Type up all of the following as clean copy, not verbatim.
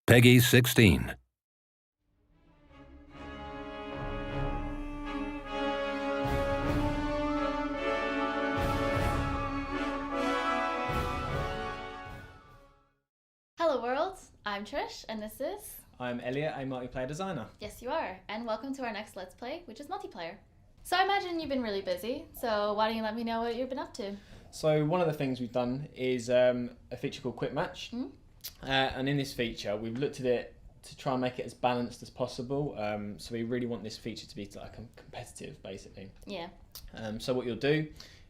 Peggy 16. Hello world, I'm Trish and this is... I'm Elliot, a multiplayer designer. Yes you are, and welcome to our next Let's Play, which is multiplayer. So I imagine you've been really busy, so why don't you let me know what you've been up to? So one of the things we've done is a feature called Quick Match. And in this feature we've looked at it to try and make it as balanced as possible. So we really want this feature to be like competitive basically. Yeah. So what you'll do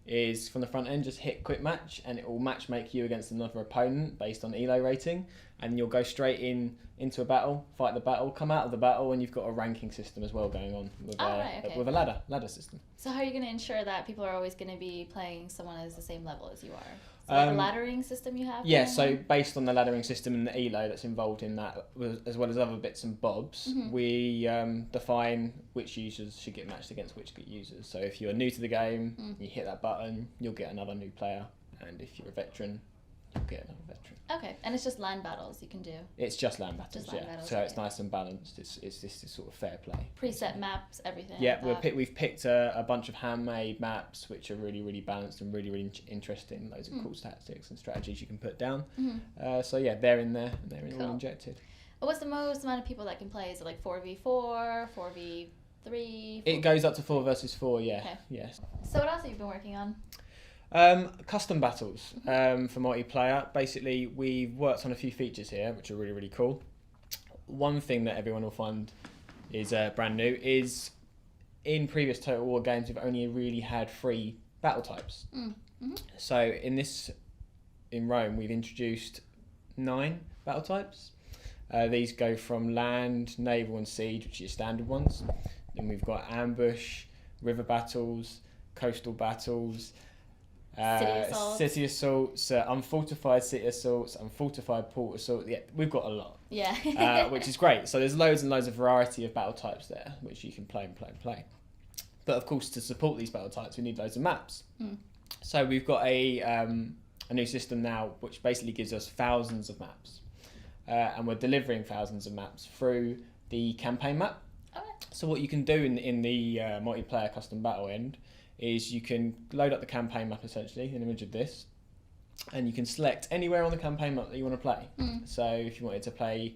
is from the front end just hit Quick Match and it will match make you against another opponent based on elo rating, and you'll go straight into a battle, fight the battle, come out of the battle, and you've got a ranking system as well going on with, with a ladder system. So how are you going to ensure that people are always going to be playing someone as the same level as you are? So like a laddering system you have? Yeah, so based on the laddering system and the elo that's involved in that, as well as other bits and bobs, we define which users should get matched against which users. So if you're new to the game, you hit that button, you'll get another new player, and if you're a veteran, you'll get another veteran. Okay, and it's just land battles you can do? It's just land battles, just land battles, so it's nice and balanced. It's this sort of fair play. Preset maps, everything. Yeah, like we've picked a bunch of handmade maps which are really balanced and really interesting. Loads of cool tactics and strategies you can put down. So yeah, they're in there and they're all injected. Well, what's the most amount of people that can play? Is it like 4v4, 4v3? It goes up to 4 versus 4, yeah. Okay. Yes. So what else have you been working on? Custom battles for multiplayer. Basically, we've worked on a few features here which are really cool. One thing that everyone will find is brand new is in previous Total War games we've only really had 3 battle types. So in Rome we've introduced 9 battle types. These go from land, naval and siege, which are your standard ones. Then we've got ambush, river battles, coastal battles, city assaults, unfortified city assaults, unfortified port assault. Yeah, we've got a lot. Yeah. Which is great. So there's loads and loads of variety of battle types there, which you can play. But of course, to support these battle types, we need loads of maps. So we've got a new system now, which basically gives us thousands of maps, and we're delivering thousands of maps through the campaign map. Okay. So what you can do in the multiplayer custom battle end is you can load up the campaign map, essentially, an image of this, and you can select anywhere on the campaign map that you want to play. So if you wanted to play,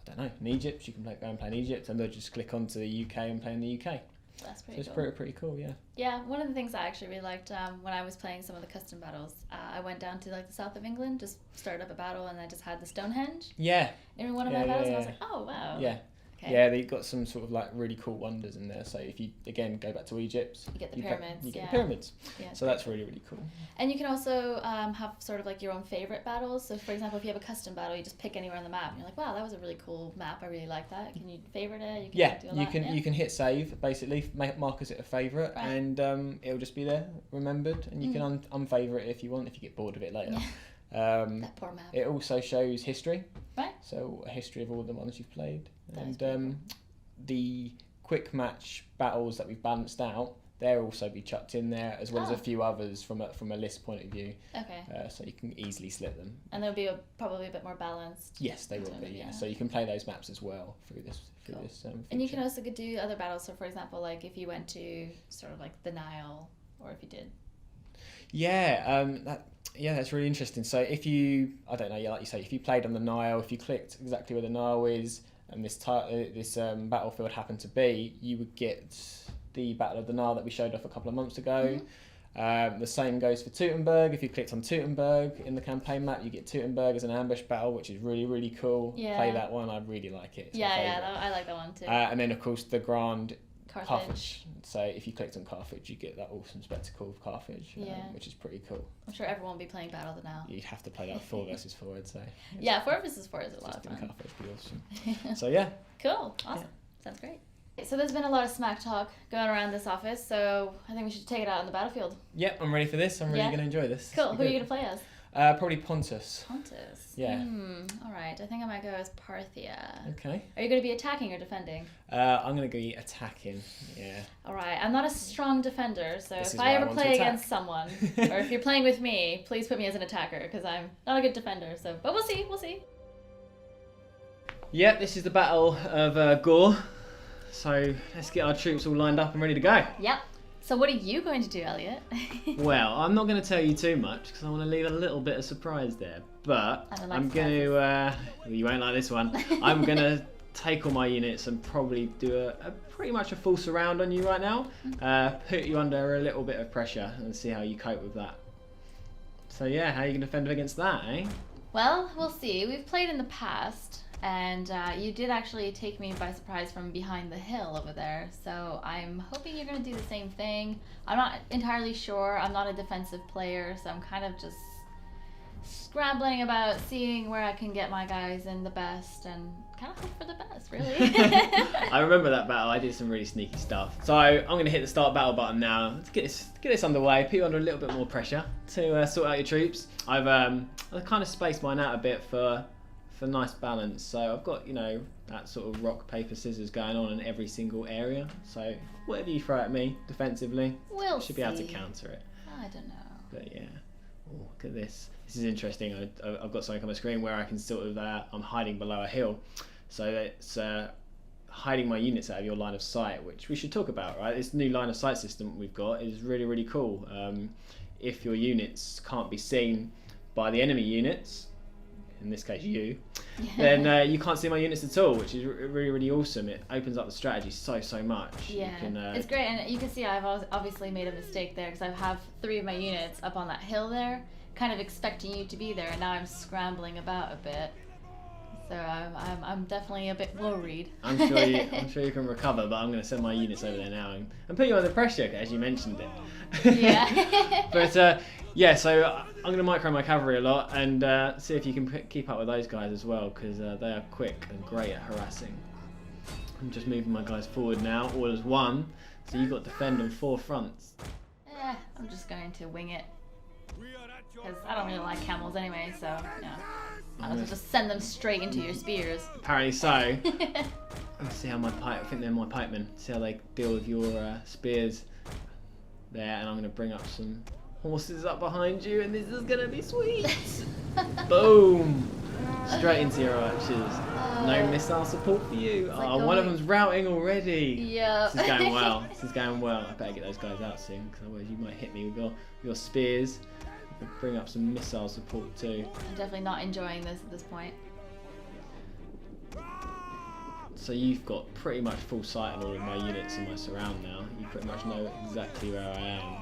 I don't know, in Egypt, you can go and play in Egypt, and they'll just click onto the UK and play in the UK. That's pretty cool. So it's pretty cool, yeah. Yeah, one of the things I actually really liked when I was playing some of the custom battles, I went down to like the south of England, just started up a battle, and I just had the Stonehenge in one of my battles, and I was like, oh wow. Yeah. Okay. Yeah, they've got some sort of like really cool wonders in there. So if you again go back to Egypt, you get the pyramids. You get the pyramids. Yeah, so that's really cool. And you can also have sort of like your own favorite battles. So for example, if you have a custom battle, you just pick anywhere on the map, and you're like, wow, that was a really cool map. I really like that. Can you favorite it? You can hit save basically, mark as it a favorite, and it'll just be there remembered, and you can unfavorite it if you want, if you get bored of it later. That poor map. It also shows history. Right. So a history of all the ones you've played. That's and the quick match battles that we've balanced out, they'll also be chucked in there, as well as a few others from a list point of view. Okay. So you can easily slip them. And they'll be probably a bit more balanced. Yes, they will be. Yeah. So you can play those maps as well through this. And you can also do other battles. So for example, like if you went to sort of like the Nile, or if you did. Yeah. That's really interesting. So if you, I don't know, like you say, if you played on the Nile, if you clicked exactly where the Nile is, and this battlefield happened to be, you would get the Battle of the Nile that we showed off a couple of months ago. The same goes for Teutoburg. If you clicked on Teutoburg in the campaign map, you get Teutoburg as an ambush battle, which is really cool. Yeah. Play that one. I really like it. I like that one too. And then of course the Grand Carthage. So if you clicked on Carthage, you get that awesome spectacle of Carthage, which is pretty cool. I'm sure everyone will be playing Battle of the Nile. You'd have to play that 4 versus 4, I'd say. 4 versus 4 is a lot of fun. Carthage would be awesome. So yeah. Cool. Awesome. Sounds great. So there's been a lot of smack talk going around this office, so I think we should take it out on the battlefield. Yep, I'm ready for this. I'm really going to enjoy this. Cool. Who are you going to play as? Probably Pontus. Pontus. Yeah. All right. I think I might go as Parthia. Okay. Are you going to be attacking or defending? I'm going to be attacking. Yeah. All right. I'm not a strong defender, so if I ever play against someone, or if you're playing with me, please put me as an attacker because I'm not a good defender. So, but we'll see. We'll see. Yep, this is the Battle of Gore. So let's get our troops all lined up and ready to go. Yep. So what are you going to do, Elliot? Well, I'm not going to tell you too much because I want to leave a little bit of surprise there. But I'm going to... you won't like this one. I'm going to take all my units and probably do a pretty much a full surround on you right now. Put you under a little bit of pressure and see how you cope with that. So yeah, how are you going to defend against that, eh? Well, we'll see. We've played in the past. And you did actually take me by surprise from behind the hill over there. So I'm hoping you're going to do the same thing. I'm not entirely sure. I'm not a defensive player, so I'm kind of just scrambling about seeing where I can get my guys in the best and kind of hope for the best, really. I remember that battle. I did some really sneaky stuff. So I'm going to hit the start battle button now. Let's get this underway. Put you under a little bit more pressure to sort out your troops. I've kind of spaced mine out a bit for nice balance, so I've got, you know, that sort of rock paper scissors going on in every single area, so whatever you throw at me defensively, I should be able to counter it. I don't know, but yeah. Oh, look at this is interesting. I've got something on my screen where I can sort of I'm hiding below a hill, so it's hiding my units out of your line of sight, which we should talk about, right? This new line of sight system we've got is really, really cool. If your units can't be seen by the enemy units, in this case you, then you can't see my units at all, which is really, really awesome. It opens up the strategy so much. Yeah, it's great, and you can see I've obviously made a mistake there because I have 3 of my units up on that hill there, kind of expecting you to be there, and now I'm scrambling about a bit. So I'm definitely a bit worried. I'm sure you can recover, but I'm going to send my units over there now and put you under pressure, as you mentioned it. Yeah. But yeah, so I'm going to micro my cavalry a lot and see if you can keep up with those guys as well, because they are quick and great at harassing. I'm just moving my guys forward now, all as one. So you've got to defend on 4 fronts. I'm just going to wing it, because I don't really like camels anyway, so yeah. I'll just send them straight into your spears. Apparently so. Let's see how I think they're my pikemen. See how they deal with your spears there, and I'm going to bring up some horses up behind you, and this is going to be sweet. Boom! Straight into your archers. No missile support for you. One of them's routing already. Yeah. This is going well. This is going well. I better get those guys out soon, because otherwise you might hit me with your spears. Bring up some missile support too. I'm definitely not enjoying this at this point. So you've got pretty much full sight on all of my units in my surround now. You pretty much know exactly where I am.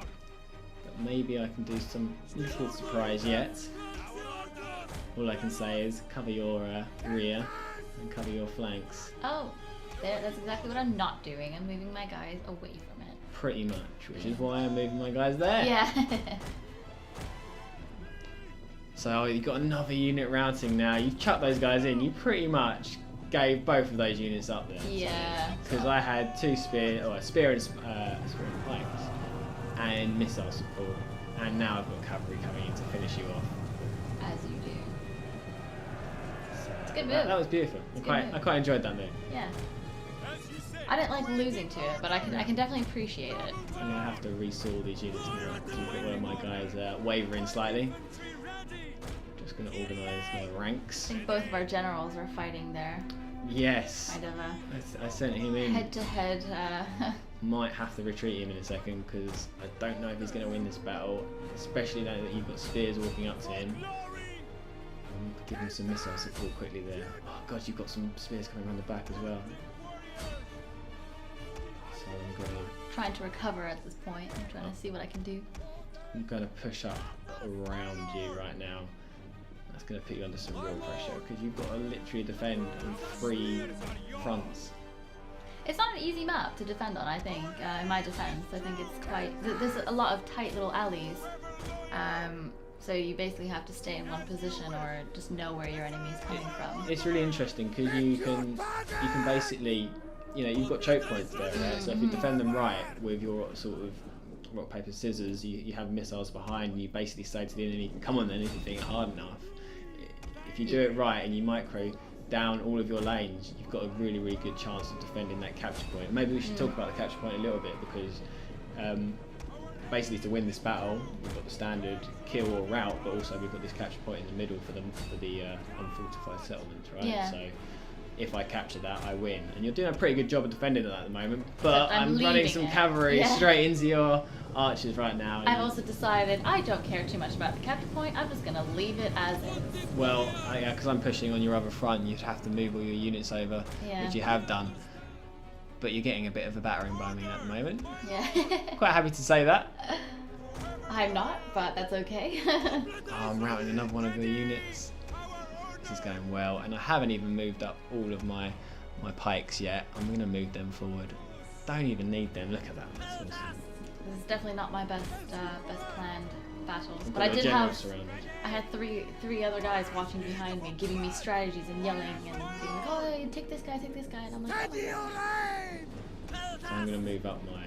But maybe I can do some little surprise yet. All I can say is cover your rear and cover your flanks. Oh, that's exactly what I'm not doing. I'm moving my guys away from it. Pretty much, which is why I'm moving my guys there. Yeah. So you've got another unit routing now. You've chucked those guys in. You pretty much gave both of those units up there. Yeah. Because I had 2 spear and planks and missile support, and now I've got cavalry coming in to finish you off. As you do. So it's a good move. That was beautiful. I quite enjoyed that move. Yeah. I didn't like losing to it, but I can definitely appreciate it. I'm gonna have to resaw these units now because you've got one of my guys wavering slightly. Just going to organise my ranks. I think both of our generals were fighting there. Yes. Kind of I sent him in. Head-to-head. Might have to retreat him in a second because I don't know if he's going to win this battle, especially now that you've got spears walking up to him. Give him some missile support quickly there. Oh god, you've got some spears coming around the back as well. So I'm going to... trying to recover at this point. I'm trying to see what I can do. I'm going to push up around you right now. That's going to put you under some real pressure because you've got to literally defend on 3 fronts. It's not an easy map to defend on, I think, in my defense. I think it's quite... there's a lot of tight little alleys. So you basically have to stay in one position or just know where your enemy is coming from. It's really interesting because you can basically, you know, you've got choke points there, right? So if you defend them right with your sort of rock, paper, scissors, you have missiles behind and you basically say to the enemy, come on then, if you think hard enough. If you do it right and you micro down all of your lanes, you've got a really, really good chance of defending that capture point. Maybe we should talk about the capture point a little bit because basically to win this battle, we've got the standard kill or rout, but also we've got this capture point in the middle for the unfortified settlements, right? Yeah. So if I capture that, I win. And you're doing a pretty good job of defending it at the moment. But I'm running leaving some it. cavalry Yeah. straight into your archers right now. I've also decided I don't care too much about the capture point. I'm just gonna leave it as is. Well, because I'm pushing on your other front, you'd have to move all your units over, Yeah. which you have done. But you're getting a bit of a battering by me at the moment. Yeah. Quite happy to say that. I'm not, but that's okay. Oh, I'm routing another one of your units. This is going well, and I haven't even moved up all of my pikes yet. I'm going to move them forward. Don't even need them. Look at that. That's awesome. This is definitely not my best planned battles, I've but got I your did general have. surrounded. I had three other guys watching behind me, giving me strategies and yelling and being like, "Oh, take this guy," and I'm like, "Oh my God." So I'm going to move up my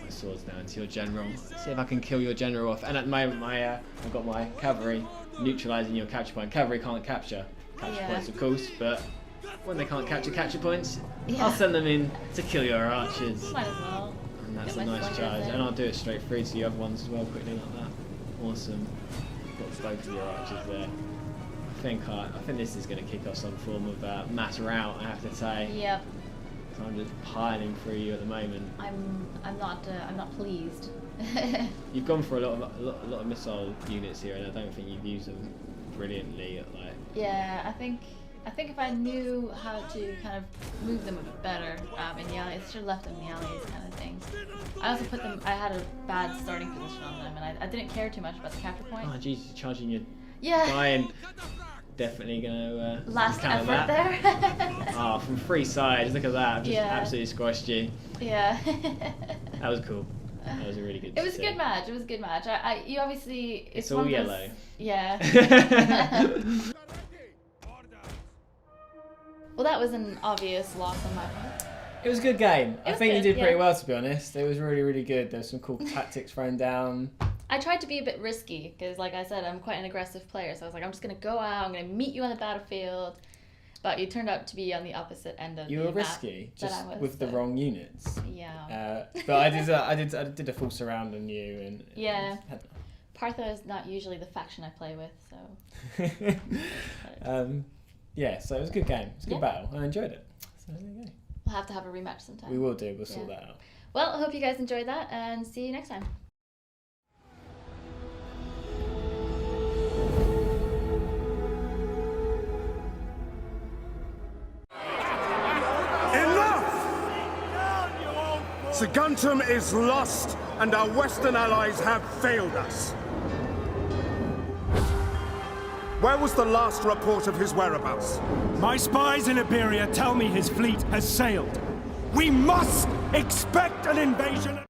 swords now into your general. See if I can kill your general off. And at the moment, I've got my cavalry neutralising your capture point. Cavalry can't capture points, of course, but when they can't capture points, I'll send them in to kill your archers. Might as well. And that's Get a my nice slingers charge. in. And I'll do it straight through to the other ones as well, quickly like that. Awesome. Got both of your archers there. I think this is going to kick off some form of mass rout, I have to say. Yep. So I'm just piling through you at the moment. I'm not pleased. You've gone for a lot of missile units here, and I don't think you've used them brilliantly. Yeah, I think if I knew how to kind of move them a bit better in the alleys, I should have left them in the alleys, kind of thing. I also put them. I had a bad starting position on them, and I didn't care too much about the capture point. Oh jeez, you're charging your Yeah. guy, and definitely gonna Last counter effort that. there. Oh, from three sides, look at that! I've just Yeah. absolutely squashed you. Yeah. That was cool. That was a really good. It was a good match. It was a good match. You obviously It's one all of those- yellow. Yeah. Well, that was an obvious loss on my part. It was a good game. I was think you good, did pretty yeah. well, to be honest. It was really, really good. There was some cool tactics thrown down. I tried to be a bit risky because, like I said, I'm quite an aggressive player. So I was like, I'm just gonna go out. I'm gonna meet you on the battlefield. But you turned out to be on the opposite end of You the were map risky, that just I was, with the so- wrong units. Yeah. But I did a full surround on you, and Yeah. Partha is not usually the faction I play with, so. Yeah, so it was a good game. It was a good Yeah. battle. I enjoyed it. So there you go. We'll have to have a rematch sometime. We will do. We'll sort that out. Well, I hope you guys enjoyed that, and see you next time. Saguntum is lost, and our Western allies have failed us. Where was the last report of his whereabouts? My spies in Iberia tell me his fleet has sailed. We must expect an invasion.